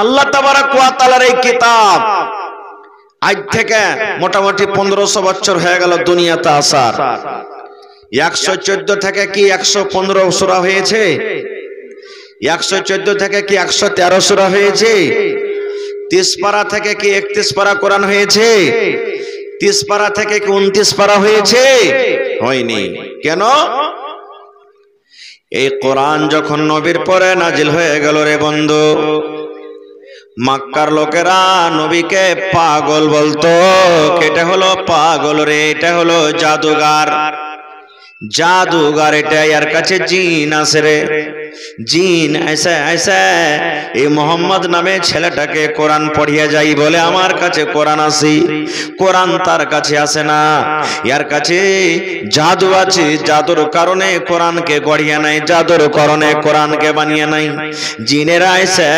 আল্লাহ তাবারাক ওয়া তাআলার এই কিতাব আজ থেকে মোটামুটি 1500 বছর হয়ে গেল দুনিয়াতে আসার। 114 থেকে কি 115 সূরা হয়েছে? 114 থেকে কি 113 সূরা হয়েছে? 30 পারা থেকে কি 31 পারা কোরআন হয়েছে? 30 পারা থেকে কি 29 পারা হয়েছে? হয়নি। কেন? এই কোরআন যখন নবীর পরে নাজিল হয়ে গেল রে বন্ধু, মক্কার লোকেরা নবীকে পাগল বলতো। এটা হলো পাগল রে, এটা হলো জাদুগার, জাদুগার, এটা এর কাছে জিন আছে রে, জিন ऐसा ऐसा এই মোহাম্মদ নামে ছেলেটাকে কোরআন পড়িয়ে যাই বলে আমার কাছে কোরআন আছে, কোরআন তার কাছে আসে না, এর কাছে জাদু আছে, জাদুর কারণে কোরআনকে গড়িয়ে নাই, জাদুর কারণে কোরআনকে বানিয়ে নাই। জিনেরা এসে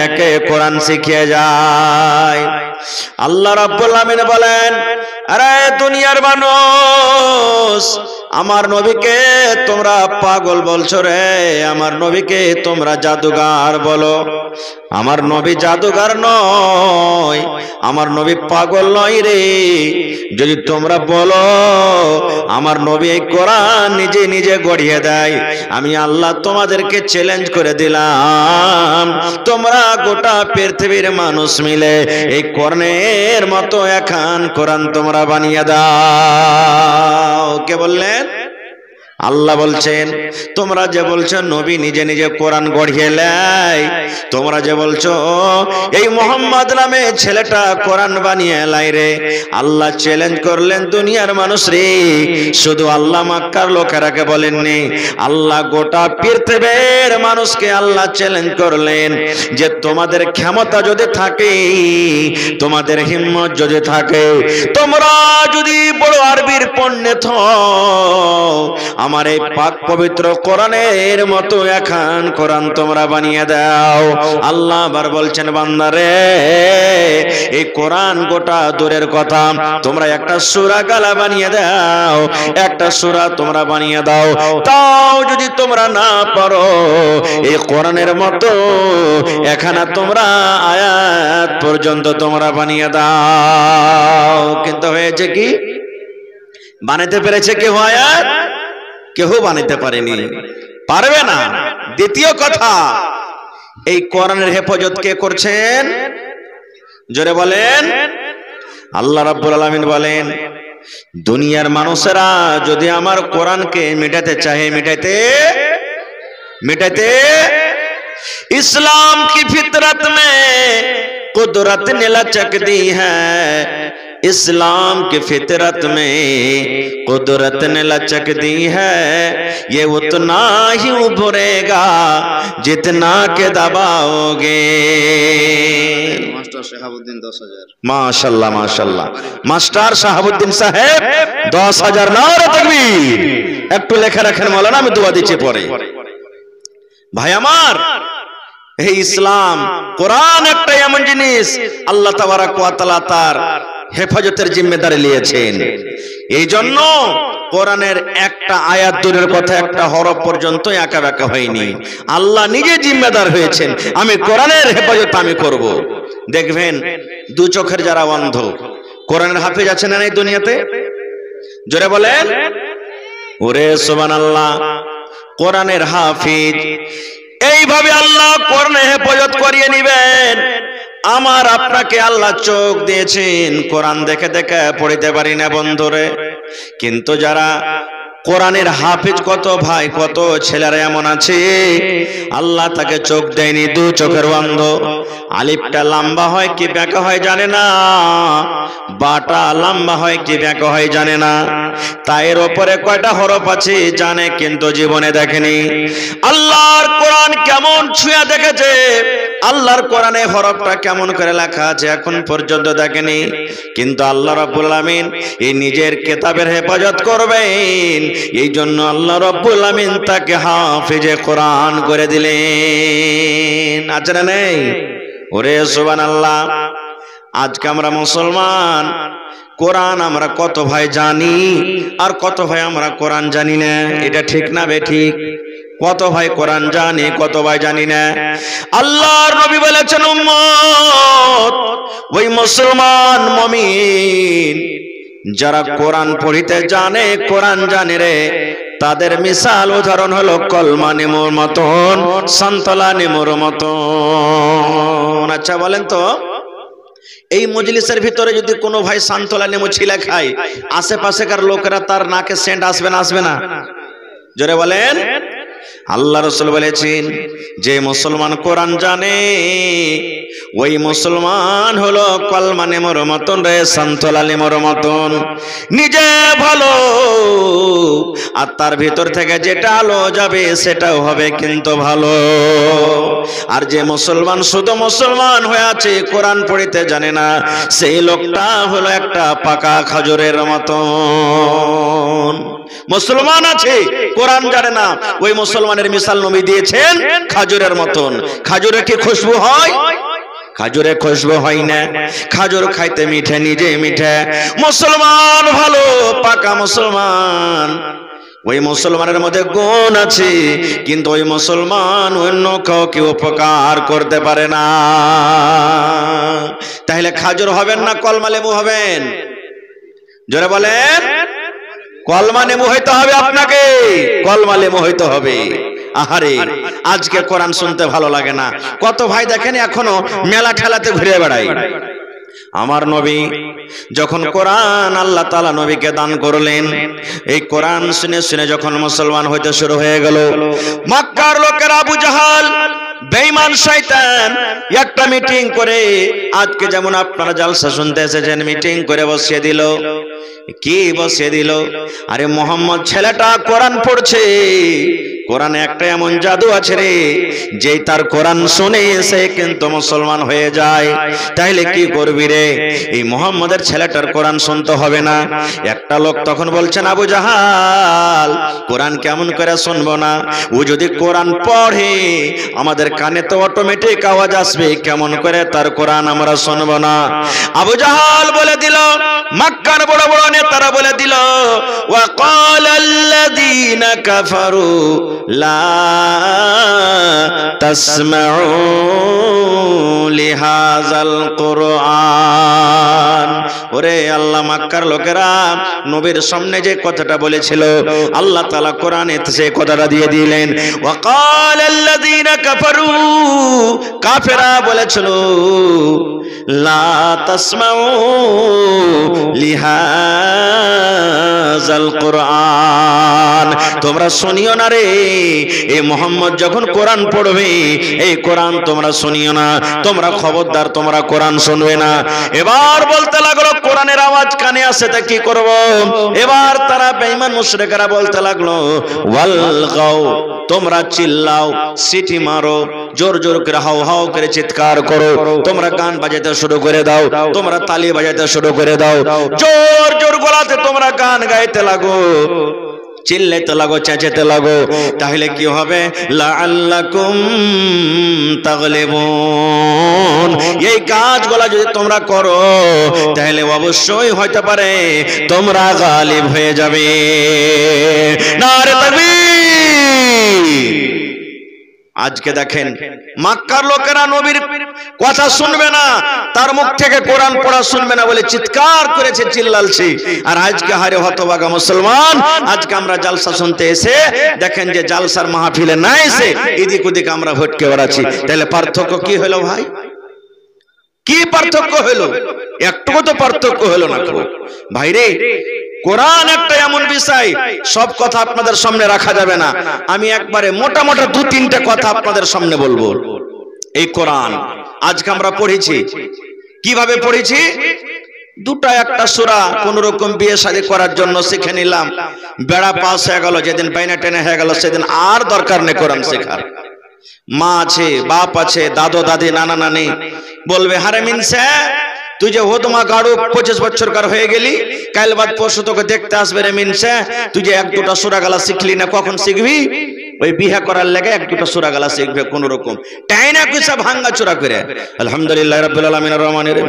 একে কোরআন শিখিয়ে যায়। আল্লাহ রাব্বুল আমিন বলেন, আরে দুনিয়ার মানুষ, আমার নবীকে তোমরা পাগল বলছো রে, আমার নবীকে তোমরা জাদুগার বলো। আমার নবী জাদুগার নয়, আমার নবী পাগল নয় রে। যদি তোমরা বলো আমার নবী এই কোরআন নিজে নিজে গড়িয়ে দেয়, আমি আল্লাহ তোমাদেরকে চ্যালেঞ্জ করে দিলাম, তোমরা গোটা পৃথিবীর মানুষ মিলে এই কোরআনের মতো একখান কোরআন তোমরা বানিয়ে দাও। কে বললেন? আল্লাহ বলছেন, তোমরা যে বলছো নবী নিজে নিজে কোরআন গড়িয়ে লাই, তোমরা যে বলছো এই মোহাম্মদ নামে ছেলেটা কোরআন বানিয়ে লাই রে, আল্লাহ চ্যালেঞ্জ করলেন দুনিয়ার মানুষ রে। শুধু আল্লাহ মক্কার লোকেরাকে বলেননি, আল্লাহ গোটা পৃথিবীর মানুষকে আল্লাহ চ্যালেঞ্জ করলেন যে তোমাদের ক্ষমতা যদি থাকে, তোমাদের হিম্মত যদি থাকে, তোমরা যদি বড় আরবির পণ্ডিত হও, আমার এই পাক পবিত্র কোরআনের মতো একখান কোরআন তোমরা বানিয়ে দাও। আল্লাহ আবার বলছেন, বান্দারে এই কোরআন গোটা দূরের কথা, তোমরা একটা সূরা গালা বানিয়ে দাও, একটা সূরা তোমরা বানিয়ে দাও। তাও যদি তোমরা না পারো, এই কোরআনের মতো এখানে তোমরা আয়াত পর্যন্ত তোমরা বানিয়ে দাও। কিন্তু হয়েছে কি? বানাতে পেরেছে কেউ আয়াত? কেউ বানাতে পারেনি, পারবে না। দ্বিতীয় কথা, এই কোরআনের হেফাজত কে করছেন? জোরে বলেন। আল্লাহ রাব্বুল আলামিন বলেন, দুনিয়ার মানুষেরা যদি আমার কোরআনকে মিটাতে চাহে, मिटाते इस्लाम की फितरत में कुदरत ने लचक दी है, इस्लाम की फितरत में कुदरत ने लचक दी है, ये उतना ही उभरेगा जितना के दबाओगे। मास्टर शहाबुद्दीन 10,000। माशाल्लाह माशाल्लाह, मास्टर शहाबुद्दीन साहेब 10,000 नारे तकबीर। একটু লেখা রাখেন মৌলানা, আমি দোয়া দিচ্ছি পরে। ভাই আমার, এই ইসলাম কোরআন একটা এমন জিনিস আল্লাহ তাবারাক ওয়া তাআলা তার হেফাজতের জিম্মেদারি নিয়েছেন। এই জন্য কোরআনের একটা আয়াত দূরের কথা, একটা হরফ পর্যন্ত একা বেঁকা হয়নি। আল্লাহ নিজে জিম্মেদার হয়েছেন, আমি কোরআনের হেফাজত আমি করব। দেখবেন দু চোখের যারা অন্ধ, কোরআনের হাফেজ আছে না এই দুনিয়াতে? জোরে বলেন। ওরে সুবহানাল্লাহ, কোরআনের হাফিজ। এইভাবে আল্লাহ কোরআনে হেফাজত করিয়ে নিবেন। আমার আপনাকে আল্লাহ চোখ দিয়েছেন, কোরআন দেখে দেখে পড়িতে পারি না বন্ধুরে। কিন্তু যারা কোরআনের হাফিজ, কত ভাই কত ছেলেরা এমন আছে আল্লাহ তাকে চোখ দেয়নি, দু চোখের অন্ধ। আলিফটা লম্বা হয় কি বেঁকা হয় জানে না, বাটা লম্বা হয় কি বেঁকা হয় জানে না, তায়ের উপরে কয়টা হরফ আছে জানে, কিন্তু জীবনে দেখেনি। আল্লাহর কোরআন কেমন ছুঁয়া দেখেছে, আল্লাহর কোরআনে হরফটা কেমন করে লেখা আছে এখন পর্যন্ত দেখেনি। কিন্তু আল্লাহ রাব্বুল আলামিন এই নিজের কিতাবের হেফাজত করবেন, এই জন্য আল্লাহ রাব্বুল আলামিন তাকে হাফেজে কোরআন করে দিলেন। আছে না নেই? ওরে সুবহানাল্লাহ। আজকে আমরা মুসলমান, কোরআন আমরা কত ভাই জানি আর কত ভাই আমরা কোরআন জানি না। এটা ঠিক না বেঠিক? কত ভাই কোরআন জানি, কত ভাই জানি না। আল্লাহর নবী বলেছেন, উম্মত ওই মুসলমান মুমিন যারা কোরআন পড়িতে জানে, কোরআন জানে রে, তাদের মিসাল উদাহরণ হলো কলমা নেমুর মতন, সন্তলা নেমুর মতন। আচ্ছা বলেন তো, এই মজলিসের ভিতরে যদি কোনো ভাই সান্তলা নেমু ছিলে খায়, আশেপাশেকার লোকেরা তার নাকে সেন্ট আসবে না? আসবে না? জোরে বলেন। আল্লাহ রাসূল বলেছেন, যে মুসলমান কোরআন জানে ওই মুসলমান হলো কলমা নেমুর মতন রে, সান্তলা নেমুর মতন। নিজে ভালো আর তার ভিতর থেকে যেটা আলো যাবে সেটাও হবে কিন্তু ভালো। আর যে মুসলমান শুধু মুসলমান হয়ে আছে, কোরআন পড়িতে জানে না, সেই লোকটা হলো একটা পাকা খাজুরের মতন। মুসলমান আছে, কোরআন জানে না, ওই মুসলমানের মিসাল নবী দিয়েছেন খাজুরের মতন। খাজুরে কি খুশবু হয়? খাজুরে খুশবু হয় না। খাজুর খাইতে মিঠে, নিজে মিঠে। মুসলমান ভালো, পাকা মুসলমান, ওই মুসলমানের মধ্যে গুণ আছে, কিন্তু ওই মুসলমান অন্য কাউকে উপকার করতে পারে না। তাহলে খাজুর হবেন না কলমা লেবু হবেন? জোরে বলেন। কলমা লেবু হইতে হবে আপনাকে, কলমা লেবু হইতে হবে। আহারে, আজকে কোরআন শুনতে ভালো লাগে না। কত ভাই দেখেন এখনো মেলা ঠেলাতে ঘুরে বেড়ায়। আমার নবী যখন কোরআন আল্লাহ তাআলা নবীকে দান করলেন, এই কোরআন শুনে শুনে যখন মুসলমান হইতে শুরু হয়ে গেল, মক্কার লোকেরা আবু জাহাল বেঈমান শয়তান একটা মিটিং করে, আজকে যেমন আপনারা জালসা শুনতে এসেছেন, মিটিং করে বসিয়ে দিল। কি বসিয়ে দিল? আরে মোহাম্মদ ছেলেটা কোরআন পড়ছে, কোরআনে একটা এমন জাদু আছে রে, যেই তার কোরআন শুনে সে কিন্তু মুসলমান হয়ে যায়। তাইলে কি করবি রে? এই মোহাম্মদের ছেলেটার কোরআন শুনতে হবে না? একটা লোক তখন বলছেন, আবু জাহাল কোরআন কেমন করে শুনবো না? ও যদি কোরআন পড়ে আমাদের কানে তো অটোমেটিক আওয়াজ আসবে, কেমন করে তার কোরআন আমরা শুনবো না? আবু জাহাল বলে দিল, মক্কার বড় বড় নেতারা বলে দিল, ওয়া ক্বালাল্লাযীনা কাফারু লা তাসমাউ লিহাযাল কুরআন। ওরে আল্লাহ, মক্কার লোকেরা নবীর সামনে যে কথাটা বলেছিল, আল্লাহ তাআলা কোরআনে সেই কথাটা দিয়ে দিলেন। ওয়া ক্বালাল্লাযীনা কাফারু, কাফেররা বলেছিল, লা তাসমাউ লিহাযাল কুরআন, তোমরা শুনিও না রে, এই মুহাম্মদ যখন কোরআন পড়বে এই কোরআন তোমরা শুনিও না, তোমরা খবরদার তোমরা কোরআন শুনবে না। এবার বলতে লাগলো, কোরআনের আওয়াজ কানে আসে তা কি করব? এবার তারা বেঈমান মুশরিকরা বলতে লাগলো, ওয়ালগাও, তোমরা চিল্লাও, সিটি মারো, জোর জোর করে হাও হাও করে চিৎকার করো, তোমরা গান বাজাতে শুরু করে দাও, তোমরা তালি বাজাতে শুরু করে দাও, জোর জোর গলাতে তোমরা গান গাইতে লাগো, চিল্লাইতে লাগো, চেঁচাতে লাগো। তাহলে কি হবে? লাআল্লাকুম তাগলিবুন, এই কাজগুলো যদি তোমরা করো তাহলে অবশ্যই হতে পারে তোমরা গালিব হয়ে যাবে। নারে তাকবীর। আজকে দেখেন মক্কার লোকেরা নবীর কথা শুনবে না, তার মুখ থেকে কোরআন পড়া শুনবে না বলে চিৎকার করেছে, চিল্লালছে। আর আজকে হারে হতভাগা মুসলমান, আজকে আমরা জালসা শুনতে এসে দেখেন যে জালসার মাহফিলে না এসে এদিক ওদিক আমরা ভটকে বেড়াচ্ছি। তাহলে পার্থক্য কি হলো ভাই? কি পার্থক্য হলো? একটুকু তো পার্থক্য হলো না ভাইরে। কোরআন একটা এমন বিষয়, সব কথা আপনাদের সামনে রাখা যাবে না। আমি একবারে মোটা মোটা দু তিনটা কথা আপনাদের সামনে বলবো। এই কোরআন আজকে আমরা পড়েছি, কিভাবে পড়েছি? দুটা একটা সূরা কোন রকম বিয়ে শাদী করার জন্য শিখে নিলাম, বেড়া পাস হয়ে গেল, যেদিন বাইনা টেনে হয়ে গেল সেদিন আর দরকার নেই কোরআন শেখার। মা আছে, বাপ আছে, দাদু দাদি, নানা নানি বলবে, হারে মিনসে তুই যে হোদমা গাড়ু 25 বছরকার হয়ে গেলি, কাল বাদ পরশু তোকে দেখতে আসবে রে মিনসে, তুই যে এক দুটা সূরা গালা শিখলি না, কখন শিখবি? ওই বিয়ে করার লেগে এক দুটা সূরা গালা শিখবে কোন রকম, টাইনা কুইসা ভাঙ্গা চূড়া করে। আলহামদুলিল্লাহ রাব্বিল আলামিন আর রহমানির রহিম,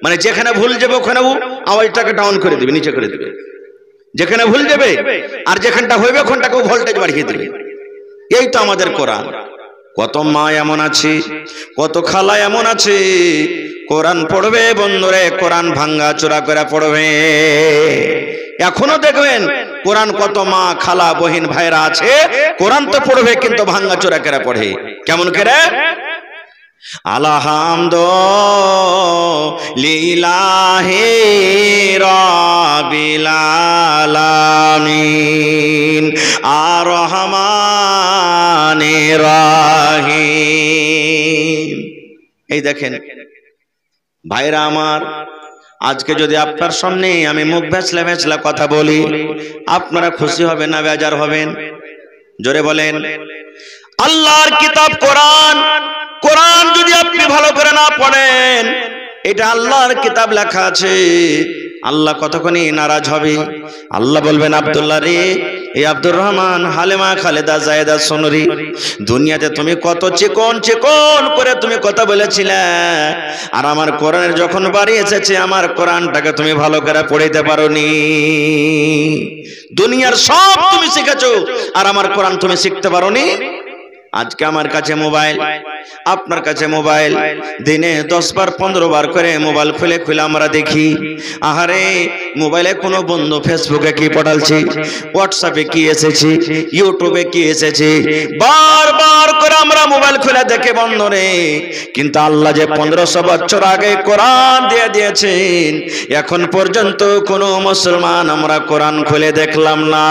মানে যেখানে ভুল যাবে ওখানে আওয়াজটাকে ডাউন করে দিবে, নিচে করে দিবে, যেখানে ভুল যাবে, আর যেখানটা হইবে ওখানটাকে ভোল্টেজ বাড়িয়ে দিবে। এই তো আমাদের কোরআন। কত মা এমন আছে, কত খালা এমন আছে, কোরআন পড়বে বন্ধুরে, কোরআন ভাঙ্গা চোরা করে পড়বে। এখনো দেখবেন কোরআন কত মা খালা বহিন ভাইরা আছে, কোরআন তো পড়বে কিন্তু ভাঙ্গা চোরা করে পড়ে। কেমন করে? আলহামদুলিল্লাহি রাব্বিল আলামিন আর রহমানির রহিম। এই দেখেন ভাইরা আমার, আজকে যদি আপনার সামনে আমি মুখ ভেছলা ভেছলা কথা বলি, আপনারা খুশি হবেন না বেজার হবেন? জোরে বলেন। আল্লাহর কিতাব কোরআন, কোরআন যদি আপনি ভালো করে না পড়েন, এটা আল্লাহর কিতাব লেখা আছে, আল্লাহ কতক্ষণই নারাজ হবে। আল্লাহ বলবেন, আব্দুল্লাহ রে, এই আব্দুর রহমান, হালেমা, খালেদা, জায়েদা, সোনরি, দুনিয়াতে তুমি কত চিকন চিকন করে তুমি কথা বলেছিলে, আর আমার কোরআনের যখন বাড়ি এসেছে আমার কোরআনটাকে তুমি ভালো করে পড়িতে পারোনি। দুনিয়ার সব তুমি শিখেছো আর আমার কোরআন তুমি শিখতে পারোনি। আজকে আমার কাছে মোবাইল, আপনার কাছে মোবাইল, দিনে 10 বার 15 বার করে মোবাইল খুলে খুলে আমরা দেখি। আহারে, মোবাইলে কোনো বন্ধু ফেসবুকে কি পড়ালছে, হোয়াটসঅ্যাপে কি এসেছে, ইউটিউবে কি এসেছে, বারবার করে আমরা মোবাইল খুলে দেখে বন্ধুরে। কিন্তু আল্লাহ যে 1500 বছর আগে কোরআন দিয়ে দিয়েছেন, এখন পর্যন্ত কোনো মুসলমান আমরা কোরআন খুলে দেখলাম না।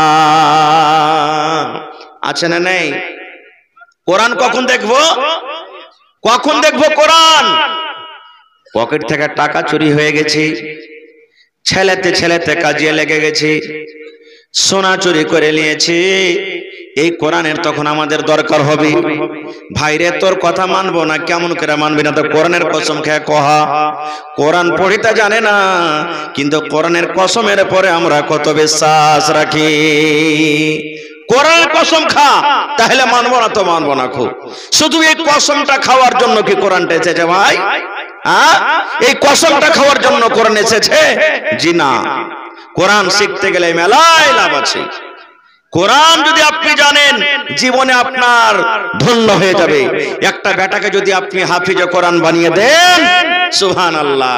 আছে না নেই? কোরআন কখন দেখবো? কখন দেখবো কোরআন? পকেট থেকে টাকা চুরি হয়ে গেছে, ছেলেতে ছেলেতে কাজে লেগে গেছে, সোনা চুরি করে নিয়েছে, এই কোরআনের তখন আমাদের দরকার হবে। ভাইরে, তোর কথা মানবো না, কেমন করে মানবি না? তো কোরআনের কসম খেয়ে কহা, কোরআন পড়িতে জানে না, কিন্তু কোরআনের কসমের পরে আমরা কত বিশ্বাস রাখি। কোরআনের কসম খা, তাহলে মানবো না তো মানবো না। খুব শুধু এই কসমটা খাওয়ার জন্য কি কোরআনটা এসেছে ভাই? এই কসমটা খাওয়ার জন্য কোরআন এসেছে? জি না। কোরআন শিখতে গেলে মেলায় লাভ আছে। কোরআন যদি আপনি জানেন, জীবনে আপনার ধন্য হয়ে যাবে। একটা বেটাকে যদি আপনি হাফিজে কোরআন বানিয়ে দেন, সুবহানাল্লাহ,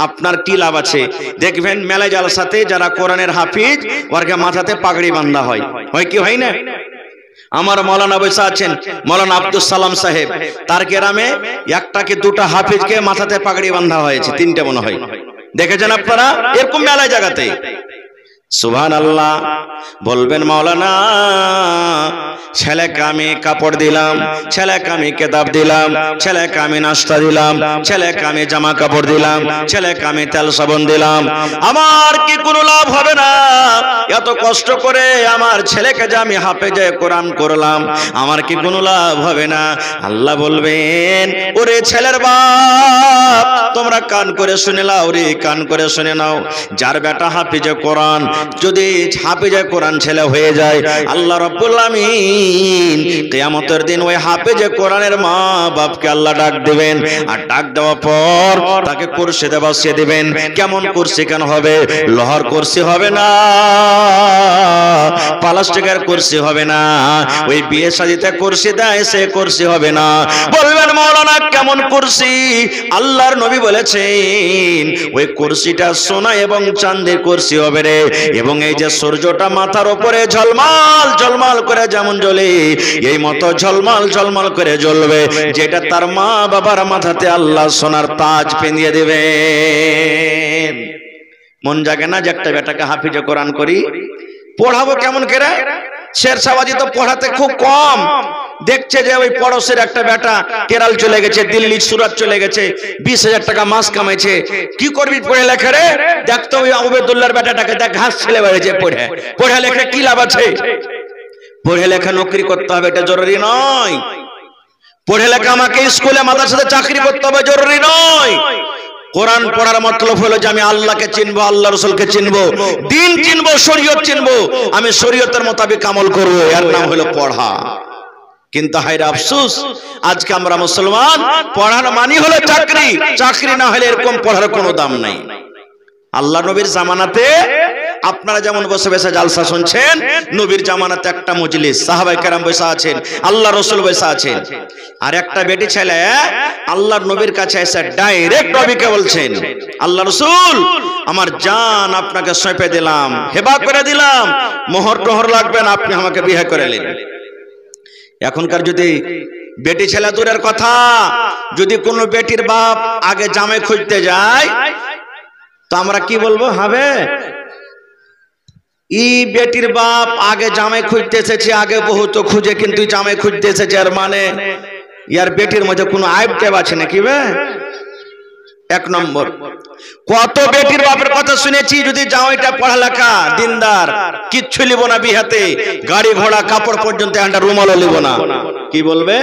আপনার কি লাভ আছে? দেখবেন মেলায় জালসাতে যারা কোরআনের হাফিজ, ওরকে মাথাতে পাগড়ি বাঁধা হয়, হয় কি হয় না? আমার মৌলানা বৈশা আছেন, মৌলানা আব্দুল সালাম সাহেব, তার গ্রামে একটা কি দুটা হাফিজকে মাথাতে পাগড়ি বাঁধা হয়েছে, 3টে মনে হয়। দেখেছেন আপনারা এরকম মেলায় জায়গাতে? সুবহানাল্লাহ। বলবেন, মাওলানা, ছেলেকে আমি কাপড় দিলাম, ছেলেকে আমি কিতাব দিলাম, ছেলেকে আমি নাস্তা দিলাম, ছেলেকে আমি জামা কাপড় দিলাম, ছেলেকে আমি তেল সাবান দিলাম, আমার কি কোনো লাভ হবে না? এত কষ্ট করে আমার ছেলেকে যে আমি হাফেজে কোরআন করলাম, আমার কি কোনো লাভ হবে না? আল্লাহ বলবেন, ওরে ছেলের বাপ, তোমরা কান করে শুনে নাও রে, কান করে শুনে নাও। যার বেটা হাফেজে কোরআন, যদি হাফেজে কোরআন ছেলে হয়ে যায়, আল্লাহ রাব্বুল আমিন কিয়ামতের দিন ওই হাফেজে কোরআনের মা বাপকে আল্লাহ ডাক দিবেন, আর ডাক দেওয়ার পর তাকে কুরসিতে বসিয়ে দিবেন। কেমন কুরসি কেন হবে? লোহার কুরসি হবে না, প্লাস্টিকের কুরসি হবে না, ওই বিয়ে শাদীতে কুরসি দেয় সে কুরসি হবে না। বলবেন, মাওলানা কেমন কুরসি? আল্লাহর নবী বলেছেন, ওই কুরসিটা সোনা এবং চাঁদের কুরসি হবে রে, এবং এই যে সূর্যটা মাথার উপরে ঝলমাল ঝলমাল করে যেমন জ্বলে, এই মতো ঝলমাল ঝলমাল করে জ্বলবে, যেটা তার মা বাবার মাথাতে আল্লাহ সোনার তাজ পেঁধিয়ে দেবে। মন জাগে না যে একটা বেটাকে হাফিজে কোরআন করি, পড়াবো কেমন করে? শেরশাহবাজি তো পড়াতে খুব কম। দেখছে যে ওই পড়োশের একটা বেটা কেরাল চলে গেছে, দিল্লি, সুরাত চলে গেছে, 20,000 টাকা মাস কামাইছে, কি করবি পড়ে লেখে রে? দেখতো ওই আবেদুল্লাহর বেটাটাকে, দেখ ঘাস ছেলে বেড়েছে, পড়ে পড়ে লেখে কি লাভ আছে? পড়ে লেখা নকরি করতে হবে, এটা জরুরি নয়। পড়ে লেখা আমাকে স্কুলে মাদ্রাসাতে চাকরি করতে হবে, জরুরি নয়। কোরআন পড়ার মতলব হলো যে আমি আল্লাহকে চিনবো, আল্লাহ রাসূলকে চিনবো, দিন চিনবো, শরীয়ত চিনবো, আমি শরীয়তের মোতাবেক আমল করবো, এর নাম হলো পড়া। কিন্তু হায়রে আফসোস, আজকে আমরা মুসলমান, পড়ার মানি হলো চাকরি, চাকরি না হলে এরকম পড়ার কোনো দাম নাই। আল্লাহ নবীর জামানাতে আপনারা যেমন বসে বসে জালসা শুনছেন, নবীর জামানাতে একটা মজলিস, সাহাবায়ে কেরাম বসে আছেন, আল্লাহ রাসূল বসে আছেন, আর একটা বেটি ছেলে আল্লাহর নবীর কাছে এসে ডাইরেক্ট নবীকে বলছেন, আল্লাহ রাসূল আমার জান আপনাকে সঁপে দিলাম, হেবা করে দিলাম, মোহর টোহর লাগবে না, আপনি আমাকে বিয়ে করে নিন। এখনকার যদি বেটি ছেলে দূরের কথা, যদি কোনো বেটির বাপ আগে জামাই খুঁজতে যায় তো আমরা কি বলবো? হবে ই বেটির বাপ আগে জামাই খুঁজতে এসেছে, আগে বহুত খুঁজে কিন্তু জামাই খুঁজতে এসেছে, আর মানে ইয়ার বেটির মধ্যে কোনো আইব টেব আছে নাকি? এক নম্বর, কত বেটির বাপের কথা শুনেছি, যদি জামাইটা পড়ালেখা দিনদার, কিচ্ছু লিব না বিহাতে, গাড়ি ঘোড়া কাপড় পর্যন্ত একটা রুমালও লিব না, কি বলবে?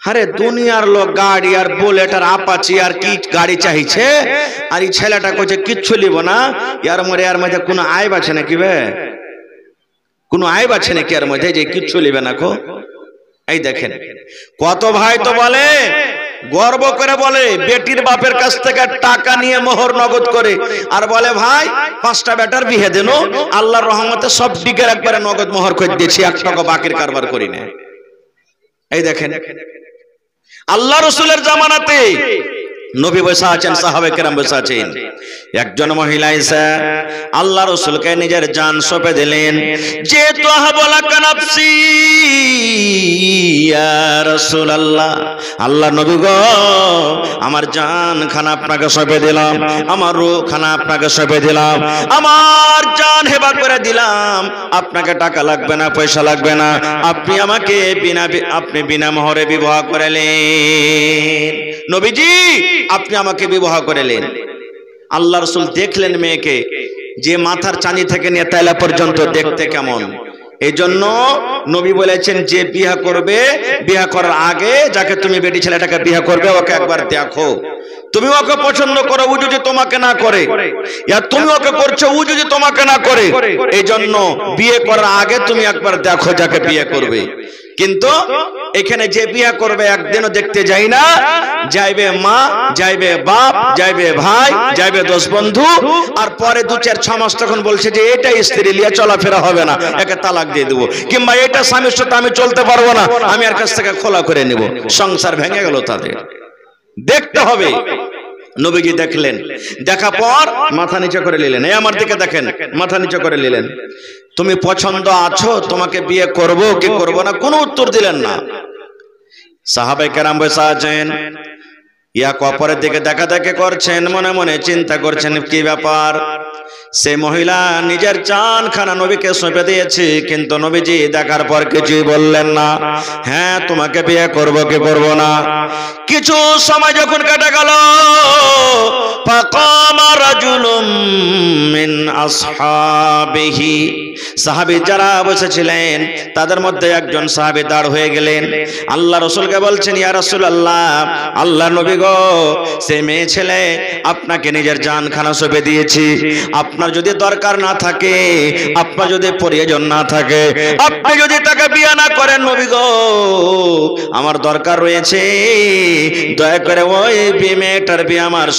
আরে দুনিয়ার লোক গাড়ি আর বুলেট আর আপাচি আর কি গাড়ি চাইছে, আর এই ছেলেটা কইছে কিচ্ছু লিব না, ইয়ার মধ্যে কোনো আইব আছে নাকি? কোনো আইব আছে নাকি এর মধ্যে যে কিচ্ছু লিবে না? এই দেখেন কত ভাই তো বলে, গর্ব করে বলে, বেটির বাপের কাছ থেকে টাকা নিয়ে মোহর নগদ করে, আর বলে ভাই 5টা বেটার বিয়ে দেন, আল্লাহর রহমতে সব দিকের একবারে নগদ মোহর করে দিয়েছি, 1 টাকা বাকির কারবার করি না। এই দেখেন আল্লাহ রাসূলের জামানাতে নবী বসে আছেন, সাহাবায়ে কেরাম বসে আছেন, একজন মহিলা এসে আল্লাহ রাসূলকে নিজের জান সঁপে দিলেন, যে তোহাবলা কানাফসি ইয়া রাসূলুল্লাহ, আল্লাহ নবী গো আমার জান খানা আপনাকে সঁপে দিলাম, আমার রূহ খানা আপনাকে সঁপে দিলাম, আমার জান হেবা করে দিলাম, আপনাকে টাকা লাগবে না, পয়সা লাগবে না, আপনি আমাকে বিনা মোহরে বিবাহ করলেন। নবীজি আপনি আমাকে বিবাহ করলেন। আল্লাহ রাসূল দেখলেন মেয়েকে যে মাথার চাঁদি থেকে নিয়ে তালা পর্যন্ত দেখতে কেমন, এই জন্য নবী বলেছেন যে বিয়ে করবে, বিয়ে করার আগে যাকে তুমি বেটি ছেলেটাকে বিয়ে করবে ওকে একবার দেখো, তুমি ওকে পছন্দ করো, ও যদি তোমাকে না করে, ইয়া তুমি ওকে করছো, ও যদি তোমাকে না করে, এই জন্য বিয়ে করার আগে তুমি একবার দেখো যাকে বিয়ে করবে। কিন্তু এখানে যে বিয়ে করবে একদিনও দেখতে যাই না, যাইবে মা, যাইবে বাপ, যাইবে ভাই, যাইবে 10 বন্ধু, আর পরে 2-4-6 মাস তখন বলছে যে এটা স্ত্রী লিয়া চলাফেরা হবে না, একে তালাক দিয়ে দেবো, কিংবা এটা স্বামীর সাথে আমি চলতে পারবো না, আমি আর কাছ থেকে খোলা করে নেব, সংসার ভেঙে গেল তাদের। দেখতে হবে। নবীজি দেখলেন, দেখা পর মাথা নিচে করে নিলেন, এই আমার দিকে দেখেন, মাথা নিচে করে নিলেন, তুমি পছন্দ আছো, তোমাকে বিয়ে করব কি করব না, কোনো উত্তর দিলেন না। সাহাবায়ে কেরাম বসে আছেন, এক অপরের দিকে দেখা দেখে করছেন, মনে মনে চিন্তা করছেন কি ব্যাপার। সে মহিলা নিজের জান খানা নবীকে সঁপে দিয়েছে, কিন্তু নবীজি দেখার পর কিছুই বললেন না, হ্যাঁ তোমাকে বিয়ে করব কি করব না। কিছু সময় যখন কেটে গেল, ফাকামা রাজুলুম মিন আসহাবিহি, সাহাবী যারা বসেছিলেন তাদের মধ্যে একজন সাহাবী দাঁড় হয়ে গেলেন, আল্লাহ রাসূলকে বলছেন, ইয়া রাসূলুল্লাহ, আল্লাহ নবী গো, সে মেয়ে ছেলে আপনাকে নিজের জান খানা সঁপে দিয়েছি, আপনার যদি দরকার না থাকে, আপনার যদি প্রয়োজন না থাকে, আপনি যদি তাকে বিয়ে না করেন, নবী গো আমার দরকার রয়েছে, দয়া করে ওই মেয়েটার বিয়ে আমার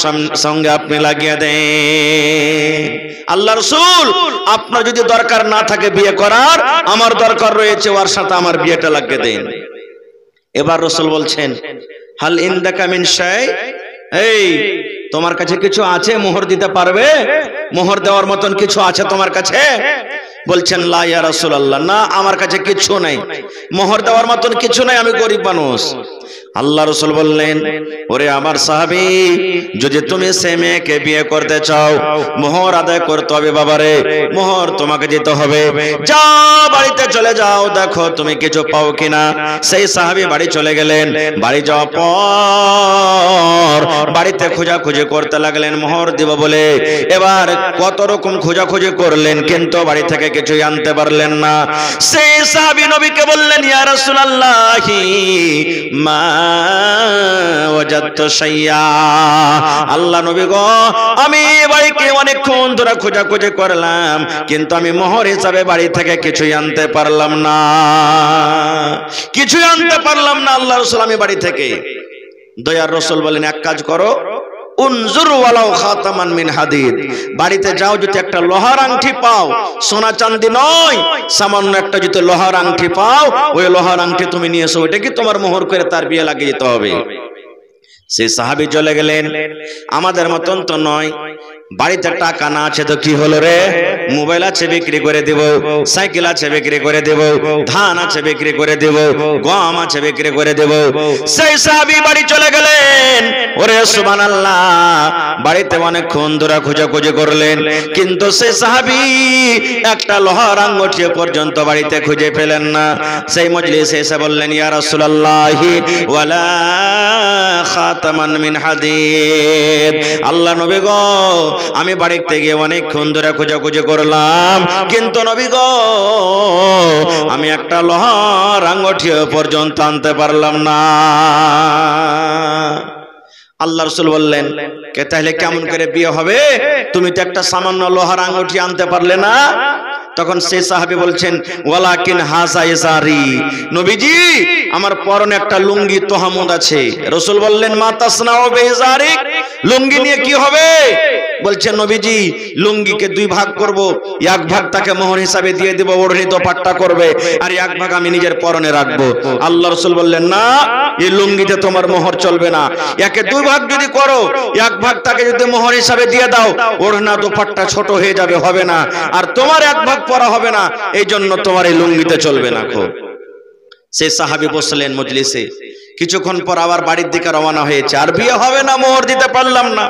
সঙ্গে আপনি লাগিয়ে দেন। আল্লাহ রাসূল আপনার যদি দরকার না থাকে বিয়ে করার, আমার দরকার রয়েছে, ওর সাথে আমার বিয়েটা লাগিয়ে দেন। এবার রাসূল বলছেন, হাল ইনদাকা মিন শাই, এই তোমার কাছে কিছু আছে মোহর দিতে পারবে, মোহর দেওয়ার মতন কিছু আছে তোমার কাছে? বলছেন লা ইয়া রাসূলুল্লাহ, না আমার কাছে কিছু নাই, মোহর দেওয়ার মতন কিছু নাই, আমি গরিব মানুষ। আল্লাহ রাসূল বললেন, ওরে আমার সাহাবী, যদি তুমি সে মেয়েকে বিয়ে করতে চাও, মোহর আদায় করতে হবে বাবারে, মোহর তোমাকে দিতে হবে, যাও বাড়িতে চলে যাও, দেখো তুমি কিছু পাও কিনা। সেই সাহাবী বাড়ি চলে গেলেন, বাড়ি যাওয়ার পর বাড়িতে খোঁজাখুঁজি করতে লাগলেন মোহর দিব বলে। এবার কত রকম খোঁজাখুঁজি করলেন, কিন্তু বাড়ি থেকে কিছুই আনতে পারলেন না। সেই সাহাবী নবীকে বললেন, ইয়া রাসূলুল্লাহি মা ওয়াজাদতু শাইয়া, আল্লাহ নবী গো আমি বাড়িতে অনেকক্ষণ ধরে খোঁজাখুঁজি করলাম, কিন্তু আমি মোহর হিসাবে বাড়ি থেকে কিছুই আনতে পারলাম না, কিছুই আনতে পারলাম না আল্লাহ রাসূল আমি বাড়ি থেকে। দয়ার রাসূল বলেন, এক কাজ করো, উনজুর ওয়ালাউ খাতামান মিন হাদিদ, বাড়িতে যাও যদি একটা লোহার আংটি পাও, সোনা চাঁদি নয়, সামান্য একটা যদি লোহার আংটি পাও, ওই লোহার আংটি তুমি নিয়ে এসো, ওইটা কি তোমার মোহর করে তার বিয়ে লাগিয়ে দিতে হবে। সেই সাহাবী চলে গেলেন। আমাদের মতন তো নয়, বাড়িতে টাকা না আছে তো কি হলো রে, মোবাইল আছে বিক্রি করে দেব, সাইকেল আছে বিক্রি করে দেব, ধান আছে বিক্রি করে দেব, গম আছে বিক্রি করে দেব। সেই সাহাবী বাড়ি চলে গেলেন। ওরে সুবহানাল্লাহ, বাড়িতে অনেকক্ষণ ধরে খোঁজাখুঁজি করলেন, কিন্তু সেই সাহাবী একটা লোহার আঙ্গুঠি পর্যন্ত বাড়িতে খুঁজে পেলেন না। সেই মজলিসে এসে বললেন, ইয়া রাসূলুল্লাহি ওয়ালা খাতামান মিন হাদিদ, আল্লাহ নবী গো, আমি বাড়িতে গিয়ে অনেকক্ষণ ধরে খোঁজাখুঁজি করলাম, কিন্তু নবী গো, আমি একটা লোহার আঙ্গুঠি পর্যন্ত আনতে পারলাম না। আল্লাহ রাসূল বললেন, কে তাহলে কেমন করে বিয়ে হবে, তুমি তো একটা সামান্য লোহার আঙ্গুঠি আনতে পারলে না। তখন সেই সাহাবী বলছেন, ওয়ালাকিন হাসা ইজারি, নবীজি আমার পরনে একটা লুঙ্গি তোহামুদ আছে। রাসূল বললেন, মা তাসনাউ বিইজারিক, লুঙ্গি নিয়ে কি হবে? বলছেন, নবীজি লুঙ্গিকে দুই ভাগ করব, এক ভাগ তাকে মোহর হিসাবে দিয়ে দেব, ওড়নি দোপাট্টা করবে, আর এক ভাগ আমি নিজের পরনে রাখবো। আল্লাহ রাসূল বললেন, না, এই লুঙ্গিতে তোমার মোহর চলবে না, একে দুই ভাগ যদি করো, এক ভাগ তাকে যদি মোহর হিসাবে দিয়ে দাও, ওড়না দোপাট্টা ছোট হয়ে যাবে, হবে না, আর তোমার এক ভাগ পরা হবে না, এই জন্য তোমার এই লুঙ্গিতে চলবে না। সেই সাহাবী বসলেন মজলিসে। কিছুক্ষণ পর আবার বাড়ির দিকে রওনা হয়েছে, আর বিয়ে হবে না, মোহর দিতে পারলাম না।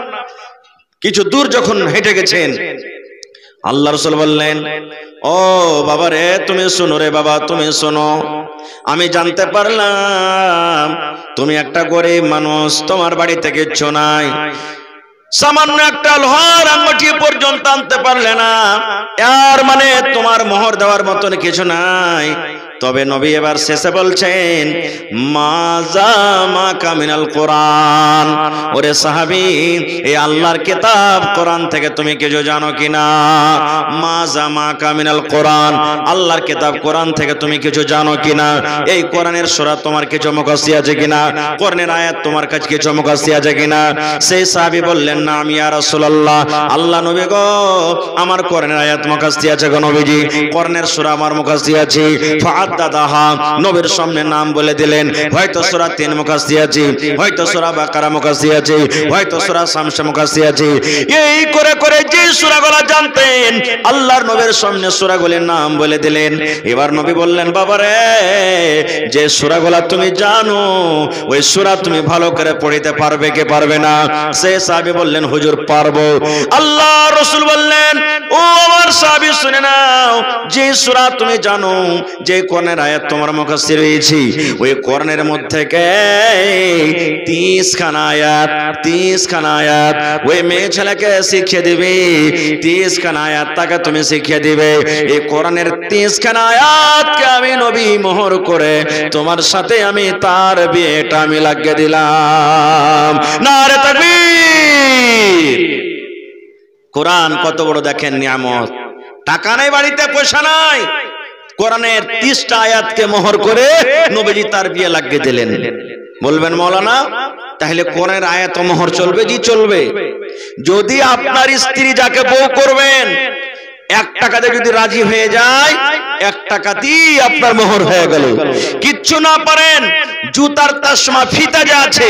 কিছু দূর যখন হেঁটে গেছেন, আল্লাহ রাসূল বললেন, ও বাবা রে, তুমি শোনো রে বাবা, তুমি শোনো, আমি জানতে পারলাম তুমি একটা গরিব মানুষ, তোমার বাড়ি থেকে কিচ্ছু নাই, সামান্য একটা লোহার আঙ্গুঠি পর্যন্ত আনতে পারলে না, এর মানে তোমার মোহর দেওয়ার মতন কিছু নাই। তবে নবী এবার শেষে বলছেন, মাজা মাকা মিনাল কোরআন, ওরে সাহাবী, এই আল্লাহর কিতাব কোরআন থেকে তুমি কিছু জানো কিনা? মাজা মাকা মিনাল কোরআন, আল্লাহর কিতাব কোরআন থেকে তুমি কিছু জানো কিনা? এই কোরআনের সূরা তোমার কিছু মুখস্থ আছে কিনা? কোরআনের আয়াত তোমার কাছে কিছু মুখস্থ আছে কিনা? সেই সাহাবী বললেন, না আমি ইয়া রাসূলুল্লাহ, আল্লাহ নবী গো, আমার কোরআনের আয়াত মুখস্থ আছে গো নবীজি, কোরআনের সূরা আমার মুখস্থ আছে। ফাআদাদাহা, নবীর সামনে নাম বলে দিলেন, হয়তো সূরা 3 মুখস্থ আছে, হয়তো সূরা বাকারা মুখস্থ আছে, হয়তো সূরা শামস মুখস্থ আছে। এই করে করে যে সূরাগুলো জানতেন, আল্লাহর নবীর সামনে সূরাগুলোর নাম বলে দিলেন। এবার নবী বললেন, বাবা রে, যে সূরাগুলো তুমি জানো, ওই সূরা তুমি ভালো করে পড়তে পারবে কি পারবে না? সে সাহাবী বললেন, হুজুর পারবো। আল্লাহ রাসূল বললেন, ও আমার সাহাবী শুনে নাও, যে সূরা তুমি জানো, যে কোরআনের আয়াত তোমার মুখস্থ রয়েছে, ওই কোরআনের মধ্যে 30 খানা আয়াত, 30 খানা আয়াত ওই মেয়ে ছেলেকে শিখিয়ে দিবে, 30 খানা আয়াত তাকে তুমি শিখিয়ে দিবে। এই কোরআনের 30 খানা আয়াতকে আমি নবী মোহর করে তোমার সাথে আমি তার বিয়েটা আমি লাগিয়ে দিলাম। নারে তাকবীর! কোরআন কত বড় দেখেন নিয়ামত। টাকা নাই বাড়িতে, পয়সা নাই, কোরআনের 30টা আয়াতকে মোহর করে নবীজি তার বিয়ে লাগিয়ে দিলেন। বলবেন মৌলানা, তাহলে কোরআনের আয়াত মোহর চলবে? জি চলবে। যদি আপনার স্ত্রী যাকে বউ করবেন 1 টাকাতে যদি রাজি হয়ে যায়, 1 টাকাতেই আপনার মোহর হয়ে গেল। কিচ্ছু না পারেন, জুতার তাসমা ফিতা যা আছে,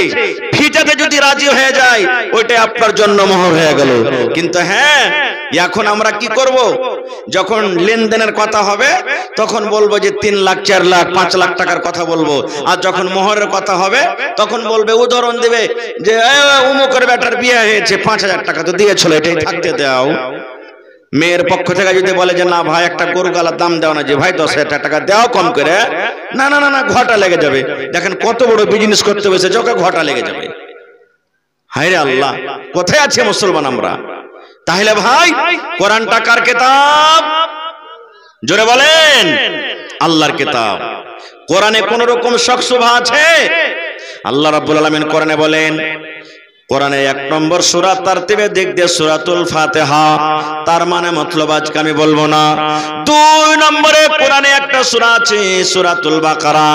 ফিতাতে যদি রাজি হয়ে যায়, ওইটা আপনার জন্য মোহর হয়ে গেল। কিন্তু হ্যাঁ, এখন আমরা কি করব? যখন লেনদেনের কথা হবে তখন বলবো যে 3 লাখ 4 লাখ 5 লাখ টাকার কথা বলবো, আর যখন মোহরের কথা হবে তখন বলবে, উদাহরণ দিবে যে উমুকের বেটার বিয়ে হয়েছে, 5000 টাকা তো দিয়েছিল, এটাই থাকতে দাও। মেয়ের পক্ষ থেকে যদি বলে যে না ভাই, একটা গরু গালার দাম দাও না, যে ভাই 10,000 টাকা দাও কম করে, না না না না, ঘটা লেগে যাবে। দেখেন কত বড় বিজনেস করতে বসেছে, ওকে ঘটা লেগে যাবে। হায় রে আল্লাহ, কোথায় আছে মুসলমান আমরা? তাহলে ভাই, কোরআনটা কার কিতাব? জোরে বলেন, আল্লাহর কিতাব। কোরআনে কোন রকম শক শুভা আছে? আল্লাহ রাব্বুল আলামিন কোরআনে বলেন, কোরআনে 1 নম্বর সূরা তারতিবে দিক দিয়ে সূরাতুল ফাতিহা, তার মানে মতলব আজকে আমি বলবো না। 2 নম্বরে কোরআনে একটা সূরা আছে সূরাতুল বাকারা।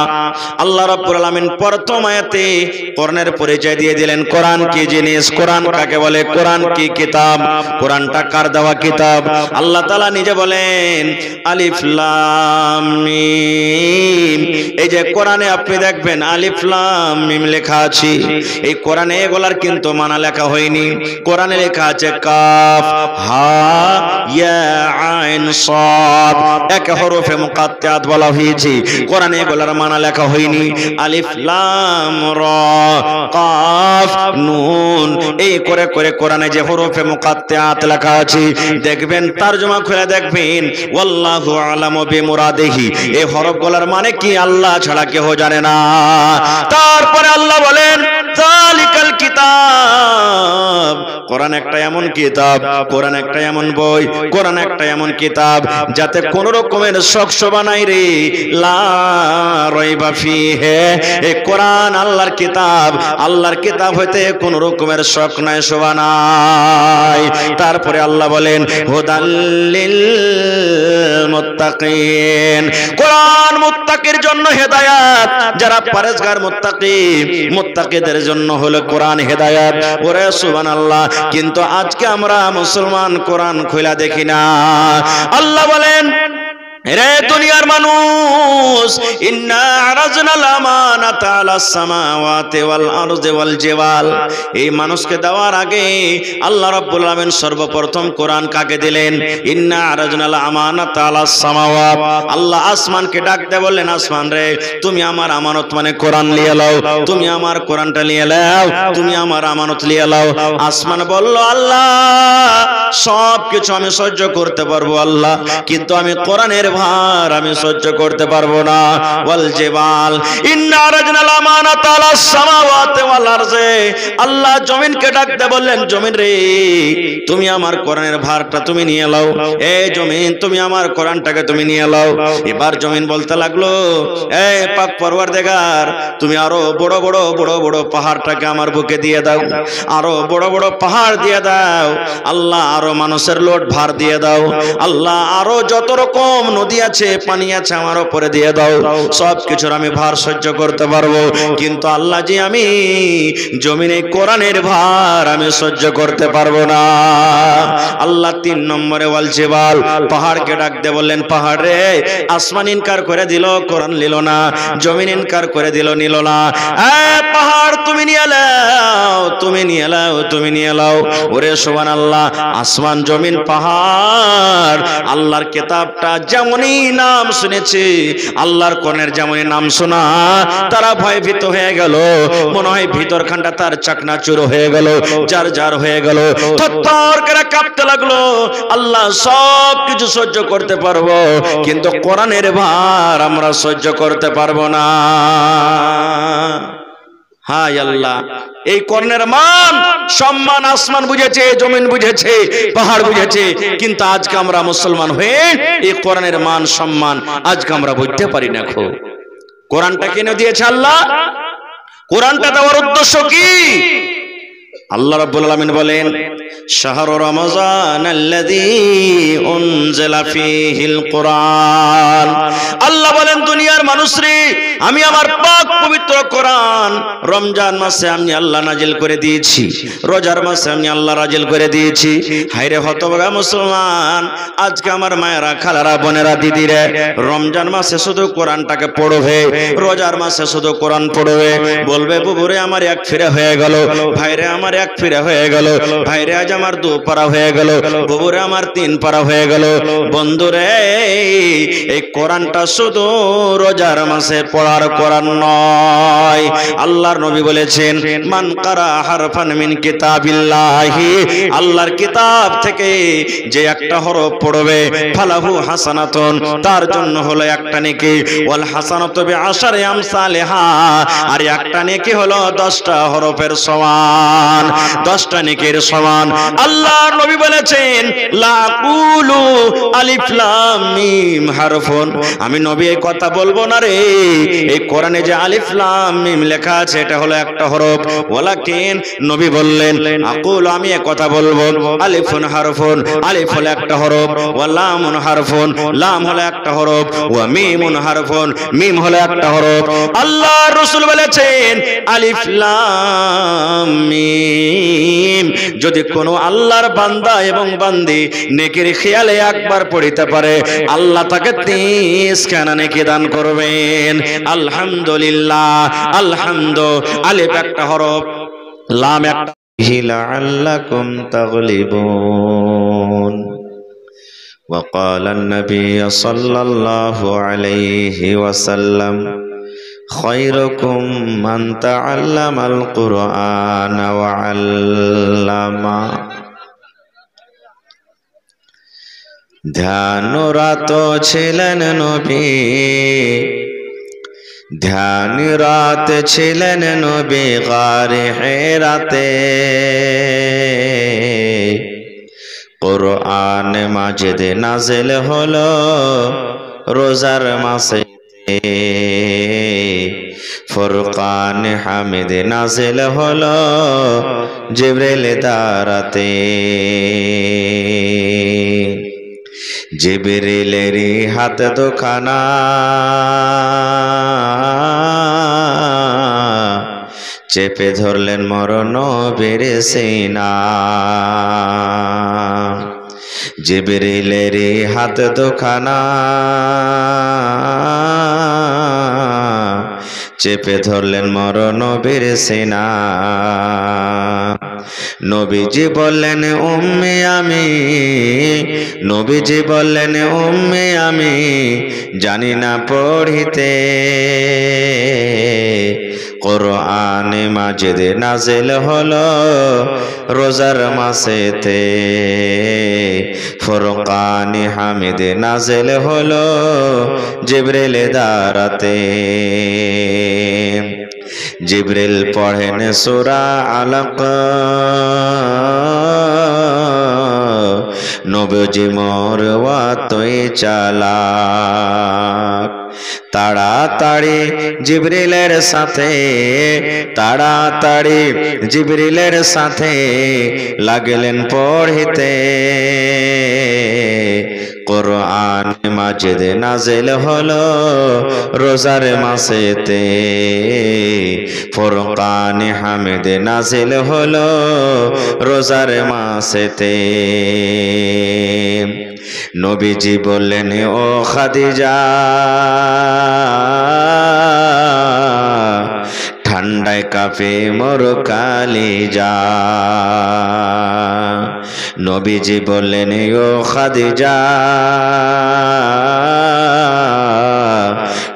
আল্লাহ রাব্বুল আলামিন প্রথম আয়াতে কোরআনের পরিচয় দিয়ে দিলেন কোরআন কি জিনিস, কোরআন কাকে বলে, কোরআন কি কিতাব, কোরআনটা কার দেওয়া কিতাব। আল্লাহ তাআলা নিজে বলেন আলিফ লাম মিম। এই যে কোরআনে আপনি দেখবেন আলিফ লাম মিম লেখা আছে, এই কোরআনে এগুলার কিন্তু মানা লেখা হয়নি। কোরআনে লেখা আছে কাফ হা ইয়া আইন সাদ, এক হরফে মুকাত্তাত বলা হয়েছে। কোরআনে এগুলার মানা লেখা হয়নি। আলিফ লাম রা কাফ নুন, এই করে করে কোরআনে যে হরফে মুকাত্তাত লেখা আছে দেখবেন, তরজমা খুলে দেখবেন ওয়াল্লাহু আলামু বিমুরাদিহি, এই হরফগুলোর মানে কি আল্লাহ ছাড়া কেউ জানে না। তারপরে আল্লাহ বলেন যালিকাল কিতাব, কোরআন একটা এমন কিতাব, কোরআন একটা এমন বই, কোরআন একটা এমন কিতাব যাতে কোন রকমের শক শোভা নাই রে। লা রাইবা ফিহি, এই কোরআন আল্লাহর কিতাব, আল্লাহর কিতাব হইতে কোন রকমের শক নাই শোভা নাই। তারপরে আল্লাহ বলেন হুদাল্লিল মুত্তাকিন, কোরআন মুত্তাকির জন্য হেদায়েত, যারা পরেজগার মুত্তাকি, মুত্তাকিদের জন্য হলো কোরআন হেদায়েত। ওরে সুবহানাল্লাহ। কিন্তু আজকে আমরা মুসলমান কোরআন খোলা দেখি না। আল্লাহ বলেন রে দুনিয়ার মানুষ, ইন্না আরাজনাল আমানাতা আলাস সামাওয়াতি ওয়াল আরদি ওয়াল জিবাল, এই মানুষকে দেওয়ার আগে আল্লাহ রাব্বুল আলামিন সর্বপ্রথম কোরআন কাকে দিলেন? ইন্না আরাজনাল আমানাতা আলাস সামাওয়াত, আল্লাহ আসমানকে ডাকতে বললেন আসমান রে তুমি আমার আমানত মানে কোরআন নিয়ে নাও, তুমি আমার কোরআনটা নিয়ে নাও, তুমি আমার আমানত নিয়ে নাও। আসমান বলল আল্লাহ সব কিছু আমি সহ্য করতে পারবো আল্লাহ, কিন্তু আমি কোরআনের ভার আমি সহ্য করতে পারবো না। ওয়াল জিবাল ইন্না আরাজনাল আমানাতা আলাস সামাওয়াতি ওয়াল আরজি, আল্লাহ জমিনকে ডাকতে বললেন জমিন রে তুমি আমার কোরআনের ভারটা তুমি নিয়ে নাও, এই জমিন তুমি আমার কোরআনটাকে তুমি নিয়ে নাও। এবার জমিন বলতে লাগলো এই পাক পরওয়ারদিগার তুমি আরো বড় বড় বড় বড় পাহাড়টাকে আমার বুকে দিয়ে দাও, আরো বড় বড় পাহাড় দিয়ে দাও আল্লাহ, আরো মানুষের লোড ভার দিয়ে দাও আল্লাহ, আরো যত রকম নদী আছে পানি আছে আমার উপরে দিয়ে দাও, সব কিছুর আমি ভার সহ্য করতে পারবো। কিন্তু আল্লাহ জি আমি জমিনে কোরআনের ভার আমি সহ্য করতে পারবো না। আল্লাহ 3 নম্বরে ওয়াল জিবাল, পাহাড়কে ডাকতে বললেন পাহাড় রে, আসমান ইনকার করে দিল কোরআন নিল না, জমিন ইনকার করে দিল নিল না, পাহাড় তুমি নিয়ে নাও, তুমি নিয়ে নাও, তুমি নিয়ে নাও। ওরে সুবহানাল্লাহ, আসমান জমিন পাহাড় আল্লাহর কিতাবটা যেমনই নাম শুনেছে, আল্লাহর কোরআনের যেমনই নাম শোনা, তারা ভয়ভীত হয়ে গেল, মনে হয় ভিতরখানটা তার চাকনাচুর হয়ে গেল, যার যার হয়ে গেল, থরথর করে কাঁপতে লাগলো। আল্লাহ সব কিছু সহ্য করতে পারবো, কিন্তু কোরআনের ভার আমরা সহ্য করতে পারবো না। হায় আল্লাহ, এই কোরআনের মান সম্মান আসমান বুঝেছে, জমিন বুঝেছে, পাহাড় বুঝেছে, কিন্তু আজকে আমরা মুসলমান হয়ে এই কোরআনের মান সম্মান আজকে আমরা বুঝতে পারি না। কোরআনটা কেন দিয়েছে আল্লাহ? কোরআনটা দেওয়ার উদ্দেশ্য কি? আল্লাহ রাব্বুল আলামিন বলেন শাহরু রমাজানাল্লাযী উনজিলা ফীহিল কোরআন, আল্লাহ বলেন দুনিয়ার মানুষরে আমি আমার পাক পবিত্র কোরআন রমজান মাসে আমি আল্লাহ নাজিল করে দিয়েছি, রোজার মাসে আমি আল্লাহ নাজিল করে দিয়েছি। হায়রে হতভাগা মুসলমান, আজকে আমার মায়েরা খালারা বোনেরা দিদিরা রমজান মাসে শুধু কোরআনটাকে পড়বে, রোজার মাসে শুধু কোরআন পড়বে, বলবে বুবুরে আমার এক ফিরে হয়ে গেল, ভাইরে আমার এক ফিরে হয়ে গেল, ভাইরে আজ আমার 2 পারা হয়ে গেল, বুবুরে আমার 3 পারা হয়ে গেল। বন্ধুরে এই কোরআনটা শুধু রোজার মাসে পড়ার কোরআন নয়। আল্লাহর নবী বলেছেন মান কারা হারফান মিন কিতাবিল্লাহি, আল্লাহর কিতাব থেকে যে একটা হরফ পড়বে ফালাহু হাসানাতুন, তার জন্য হলো একটা নেকি, ওয়াল হাসানাতু বিআশারি আমসালিহা, আর একটা নেকি হলো 10টা হরফের সমান, 10টা নেকির সমান। আল্লাহ নবী বলেছেন লা কুলু আলিফ লাম মিম হারফুন, আমি নবী এই কথা বলবো না রে, এই কোরআনে যে আলিফ লাম মিম লেখা আছে এটা হলো একটা হরফ। ওয়ালাকিন নবী বললেন আকুল, আমি এই কথা বলবো আলিফুন হারফুন, আলিফ হলো একটা হরফ, ওয়া লামুন হারফুন, লাম হলো একটা হরফ, ওয়া মিমুন হারফুন, মিম হলো একটা হরফ। আল্লাহ রাসূল বলেছেন আলিফ লাম মিম যদি কোনো আল্লাহর বান্দা এবং বান্দি নেকির খেয়ালে একবার পড়িতে পারে আল্লাহ তাকে 30 খানা নেকি দান করবেন। আলহামদুলিল্লাহ, আলহামদু, আলিফ একটা হরফ, লাম একটা, লাআল্লাকুম তাগলিবুন। وقال النبي صلى الله عليه وسلم خيركم من تعلم القرآن وعلمه। ধ্যানরত ছিলেন নবী, ধ্যানরত ছিলেন নবী গারে হেরাতে, কুরআন মাজিদ নাজিল হলো রোজার মাসে, ফুরকান হামিদ নাজিল হলো জিবরিল দ্বারাতে। জিবরিলেরই হাত দুখানা চেপে ধরলেন মোর নবীর সিনা, জিবরিলেরই হাত দুখানা চেপে ধরলেন মোর নবীর সিনা। নবীজি বললেন উম্মে আমি, নবীজি বললেন উম্মে আমি জানি না পড়িতে, কুরআন মাজিদ নাজিল হলো রোজার মাসেতে, ফুরকান হামিদ নাজিল হলো জিবরিল দ্বারাতে। জিবরিল পড়েন সূরা আলাক, নবীজি মোর ওয়াতই চালাক, তাড়াতাড়ি জিবরিলের সাথে, তাড়াতাড়ি জিবরিলের সাথে লাগলেন পড়িতে, কুরআন মাজিদ নাজিল হলো রোজার মাসেতে, ফুরকান হামিদ নাজিল হলো রোজার মাসেতে। নবীজি বললেন ও খাদিজা ঠান্ডায় কাঁপে মোর কালিজা, নবীজি বললেন ও খাদিজা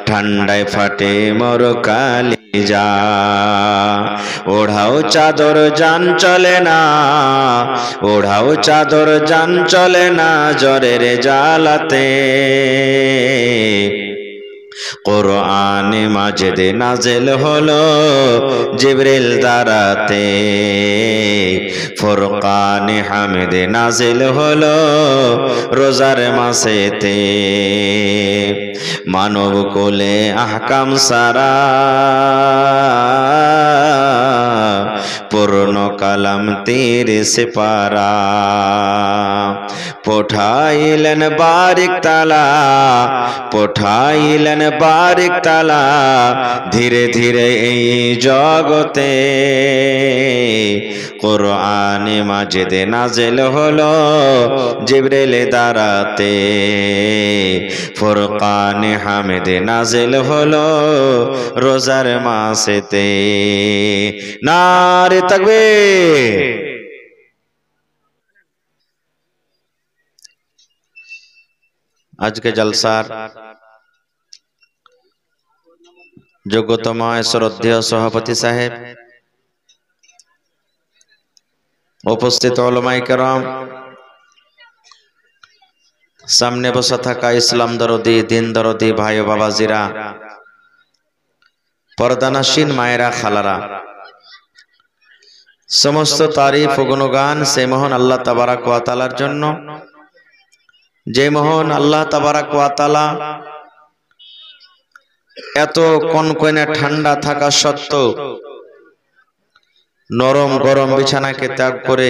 ঠান্ডায় ফাটে মোর কালিজা, ওढ़ाओ চাদর জান চলে না, ওढ़ाओ চাদর জান চলে না জ্বরের জ্বালাতে, কুরআন মাজিদ নাজিল হলো জিবরিল দ্বারাতে, ফুরকান হামিদ নাজিল হলো রোজার মাসেতে। মানব কোলে আহকাম সারা পূর্ণ কালাম 30 পারা, পঠাইলেন বারিক তালা, পঠাইলেন বারিক তালা ধীরে ধীরে এই জগতে, কুরআন মাজিদ নাজিল হলো জিবরিল দ্বারাতে, ফুরকান হামিদ নাজিল হলো রোজার মাসেতে। নারে তাকবীর। আজকে জলসার যোগ্যতম শ্রদ্ধেয় সভাপতি সাহেব, উপস্থিত উলামায়ে কেরাম, সামনে বসে থাকা ইসলাম দরদি দিন দরদি ভাই ও বাবাজিরা, পর্দানাসীন মায়েরা খালারা, সমস্ত তারিফ ও গুণগান সেই মহান আল্লাহ তাবারাক ওয়া তাআলার জন্য, যে মহান আল্লাহ তাবারাক ওয়া তাআলা এত কনকনে ঠান্ডা থাকা সত্ত্বেও নরম গরম বিছানাকে ত্যাগ করে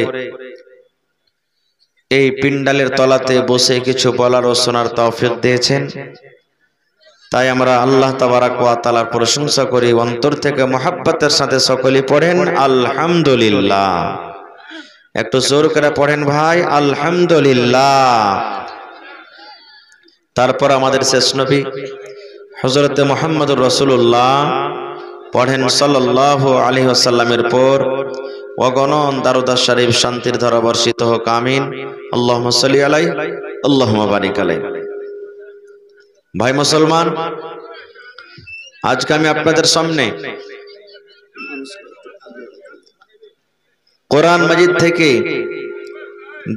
এই পিণ্ডালের তলাতে বসে কিছু বলার ও শোনার তৌফিক দিয়েছেন। তাই আমরা আল্লাহ তাবারাক ওয়া তাআলার প্রশংসা করি, অন্তর থেকে মুহাব্বতের সাথে সকলেই পড়েন আলহামদুলিল্লাহ। একটু জোর করে পড়েন ভাই, আলহামদুলিল্লাহ। তারপর আমাদের শেষ নবী হযরত মুহাম্মদুর রাসূলুল্লাহ পড়েন সাল্লাল্লাহু আলাইহি ওয়াসাল্লামের পর অগণন দারুদ শরীফ শান্তির ধারা বর্ষিত হোক, আমিন। আল্লাহুম্মা সাল্লি আলাইহি আল্লাহুম্মা বারিক আলাইহি। ভাই মুসলমান, আজকে আমি আপনাদের সামনে কোরআন মাজিদ থেকে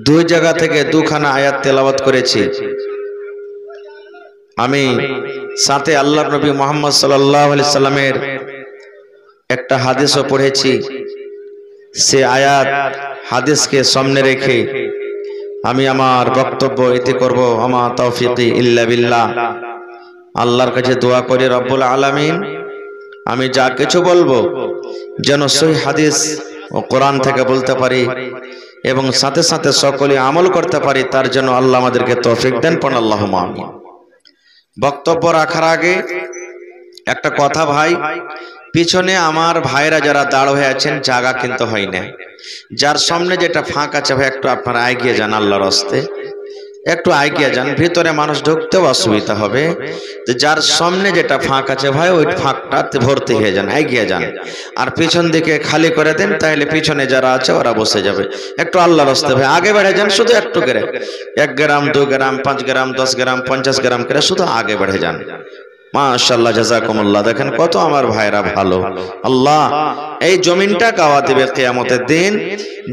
দুই জায়গা থেকে দুখানা আয়াত তেলাওয়াত করেছি। আমি সাথে আল্লাহর নবী মুহাম্মদ সাল্লাল্লাহু আলাইহি সাল্লামের একটা হাদিসও পড়েছি। সে আয়াত হাদিসকে সামনে রেখে আমি আমার বক্তব্য এতে করব। আমা তাওফিকি ইল্লা বিল্লাহ। আল্লাহর কাছে দোয়া করি রব্বুল আলামিন আমি যা কিছু বলবো যেন সহিহ হাদিস ও কোরআন থেকে বলতে পারি এবং সাথে সাথে সকলে আমল করতে পারি, তার জন্য আল্লাহ আমাদেরকে তৌফিক দেন। পড়ুন আল্লাহুম্মা আমিন। বক্তব্য রাখার আগে একটা কথা ভাই, পিছনে আমার ভাইরা যারা দাঁড় হয়ে আছেন জায়গা কিন্তু হয় না। যার সামনে যেটা ফাঁক আছে ভাই একটু আপনারা এগিয়ে যান, আল্লাহর রাস্তে একটু এগিয়ে যান, ভিতরে মানুষ ঢুকতেও অসুবিধা হবে। যার সামনে যেটা ফাঁক আছে ভাই ওই ফাঁকটাতে ভর্তি হয়ে যান, এগিয়ে যান, আর পিছন দিকে খালি করে দেন, তাহলে পিছনে যারা আছে ওরা বসে যাবে। একটু আল্লাহর রাস্তে ভাই আগে বেড়ে যান, শুধু একটু করে 1 গ্রাম 2 গ্রাম 5 গ্রাম 10 গ্রাম 50 গ্রাম করে শুধু আগে বেড়ে যান। মাশাআল্লাহ, জাযাকুমুল্লাহ। দেখেন কত আমার ভাইরা ভালো। আল্লাহ এই জমিনটা গাওয়া দিবে কিয়ামতের দিন।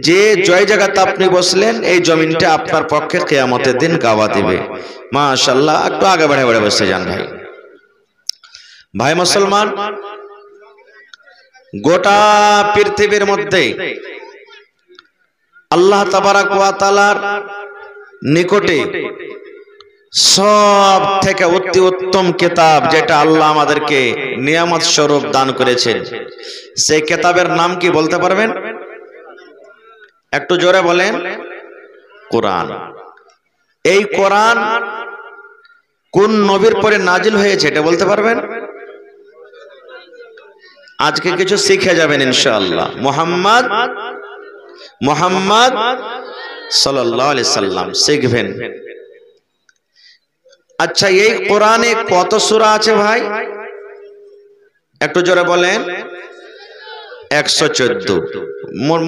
যে জয় জায়গাতে আপনি বসলেন এই জমিনটা আপনার পক্ষে কিয়ামতের দিন গাওয়া দিবে। মাশাআল্লাহ, একটু আগে বেড়ে বেড়ে বসে যান ভাই। ভাই মুসলমান, গোটা পৃথিবীর মধ্যে আল্লাহ তাবারাক ওয়া তাআলার নিকটে সব থেকে অতি উত্তম কিতাব যেটা আল্লাহ আমাদেরকে নিয়ামত স্বরূপ দান করেছেন, সেই কিতাবের নাম কি বলতে পারবেন? একটু জোরে বলেন। কোরআন। এই কোরআন কোন নবীর পরে নাজিল হয়েছে এটা বলতে পারবেন? আজকে কিছু শিখে যাবেন ইনশাআল্লাহ। মুহাম্মদ সাল্লাল্লাহু আলাইহি সাল্লাম শিখবেন। আচ্ছা, এই কোরআনে কত সূরা আছে ভাই? একটু জোরে বলেন। 114।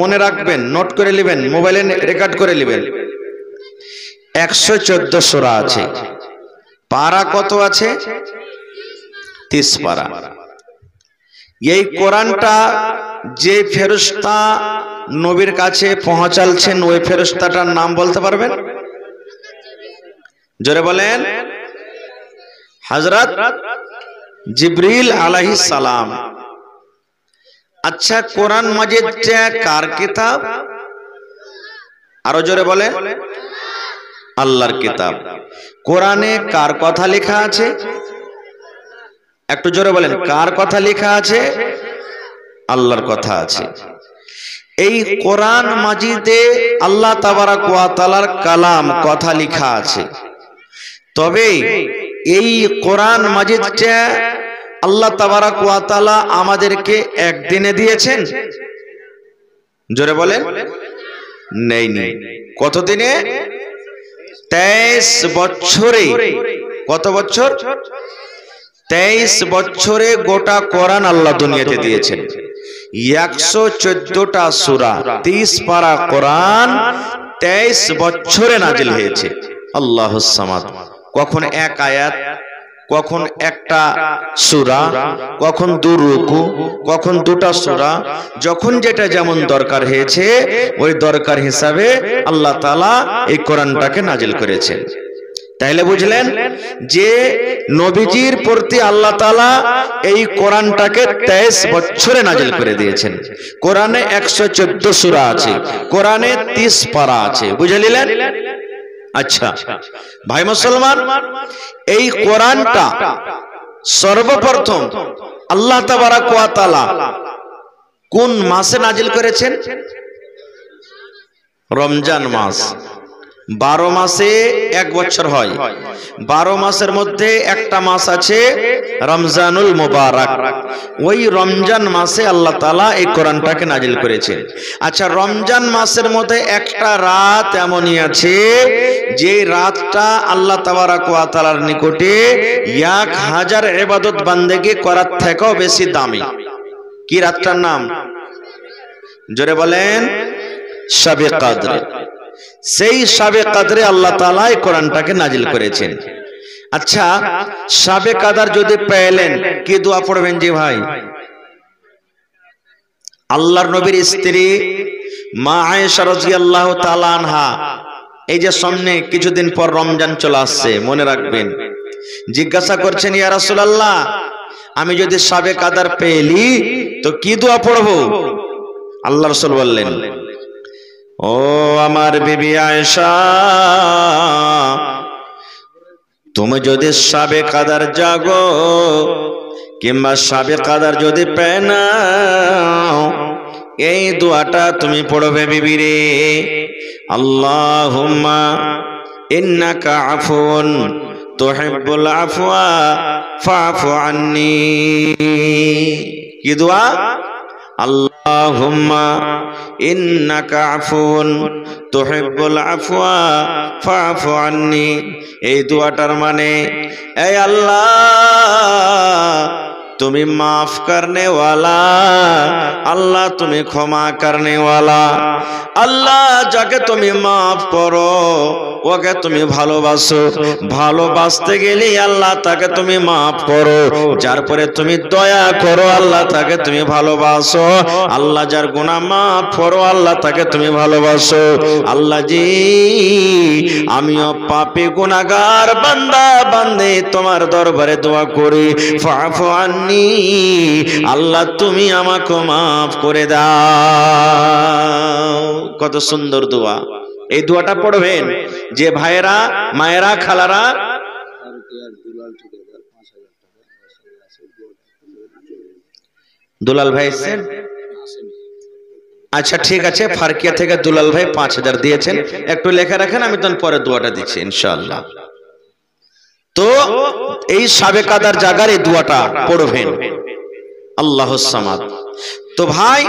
মনে রাখবেন, নোট করে নেবেন, মোবাইলে রেকর্ড করে নেবেন। 114 সূরা আছে। পারা কত আছে? 30 পারা। এই কোরআনটা যে ফেরেশতা নবীর কাছে পৌঁছালছেন ওই ফেরেশতাটার নাম বলতে পারবেন? জোরে বলেন। হযরত জিবরিল আলাইহিস সালাম। আচ্ছা, কোরআন মাজিদটা কার কিতাব? আরো জোরে বলেন। আল্লাহর কিতাব। কোরআনে কার কথা লেখা আছে? একটু জোরে বলেন। কার কথা লেখা আছে? আল্লাহর কথা আছে। এই কোরআন মাজিদে আল্লাহ তাবারাক ওয়া তাআলার কালাম কথা লেখা আছে। তবে এই কোরআন মাজিদটা আল্লাহ তাবারাক ওয়া তাআলা আমাদেরকে একদিনে দিয়েছেন? জোরে বলেন। নেই। কত দিনে? 23 বছরে। কত বছর? 23 বছরে গোটা কোরআন আল্লাহ দুনিয়াতে দিয়েছেন। 114টা সূরা, 30 পারা কোরআন 23 বছরে নাজিল হয়েছে। আল্লাহুস সামাদ। কখন এক আয়াত, কখন একটা সূরা, কখন 2 রুকু, কখন 2টা সূরা, যখন যেটা যেমন দরকার হয়েছে ওই দরকার হিসাবে আল্লাহ তাআলা এই কোরআনটাকে নাজিল করেছেন। তাইলে বুঝলেন যে নবীজির প্রতি আল্লাহ তাআলা এই কোরআনটাকে 23 বছরে নাজিল করে দিয়েছেন। কোরআনে 114 সূরা আছে, কোরআনে 30 পারা আছে, বুঝে নিলেন? আচ্ছা ভাই মুসলমান, এই কোরআনটা সর্বপ্রথম আল্লাহ তাবারাক ওয়া তাআলা কোন মাসে নাজিল করেছেন? রমজান মাস। 12 মাসে 1 বছর হয়, 12 মাসের মধ্যে একটা মাস আছে রমজানুল মুবারক। ওই রমজান মাসে আল্লাহ তাআলা এই কোরআনটাকে নাজিল করেছেন। আচ্ছা, রমজান মাসের মধ্যে একটা রাত এমনই আছে যে রাতটা আল্লাহ তাবারাক ওয়া তাআলার নিকটে 1000 ইবাদত বান্দেগি করার থেকেও বেশি দামি। কি রাতটার নাম? জোরে বলেন। শবে কদর। সেই শবে কদরে আল্লাহ তাআলা এই কোরআনটাকে নাজিল করেছেন। আচ্ছা, শবে কদর যদি পেলেন, কি দোয়া পড়বেন জি ভাই? আল্লাহর নবীর স্ত্রী মা আয়েশা রাদিয়াল্লাহু তাআলা আনহা, এই যে সামনে কিছুদিন পর রমজান চলে আসছে, মনে রাখবেন, জিজ্ঞাসা করছেন, ইয়া রাসূলুল্লাহ, আমি যদি শবে কদর পেলি তো কি দোয়া পড়বো? আল্লাহ রাসূল বললেন, ও আমার বিবি আয়েশা, তুমি যদি শবে কদর জাগো কিংবা শবে কদর যদি পেয়ে নাও, এই দোয়াটা তুমি পড়বে বিবি রে, আল্লাহুম্মা ইন্নাকা আফুন তুহিব্বুল আফওয়া ফাফু আন্নি। কি দোয়া? আল্লাহুম্মা ইন্নাকা আফুন তুহিব্বুল আফওয়া ফাফু আন্নি। এই দোয়াটার মানে, এ আল্লাহ, তুমি মাফ করনে ওয়ালা, আল্লাহ তুমি ক্ষমা করনে ওয়ালা। আল্লাহ, যাকে তুমি মাফ করো ওকে তুমি ভালোবাসো, ভালোবাসতে গেলে আল্লাহ তাকে তুমি মাফ করো। যার পরে তুমি দয়া করো আল্লাহ তাকে তুমি ভালোবাসো। আল্লাহ যার গুনাহ মাফ করো আল্লাহ তাকে তুমি ভালোবাসো। আল্লাহ জি, আমিও পাপী গুনাহগার বান্দা বান্দে তোমার দরবারে দোয়া করি, ফাফু আন্নি, আল্লাহ তুমি আমাকে মাফ করে দাও। কত সুন্দর দোয়া! এই দোয়াটা পড়বেন যে ভাইয়েরা, মায়েরা, খালারা, দুলাল ভাই এসেছেন? আচ্ছা ঠিক আছে, ফারকিয়া থেকে দুলাল ভাই 5000 দিয়েছেন, একটু লেখা রাখেন, আমি তখন পরে দোয়াটা দিচ্ছি ইনশাআল্লাহ। তো এই শবে কদর জাগার এই দোয়াটা পড়বেন, আল্লাহুস সামাদ। তো ভাই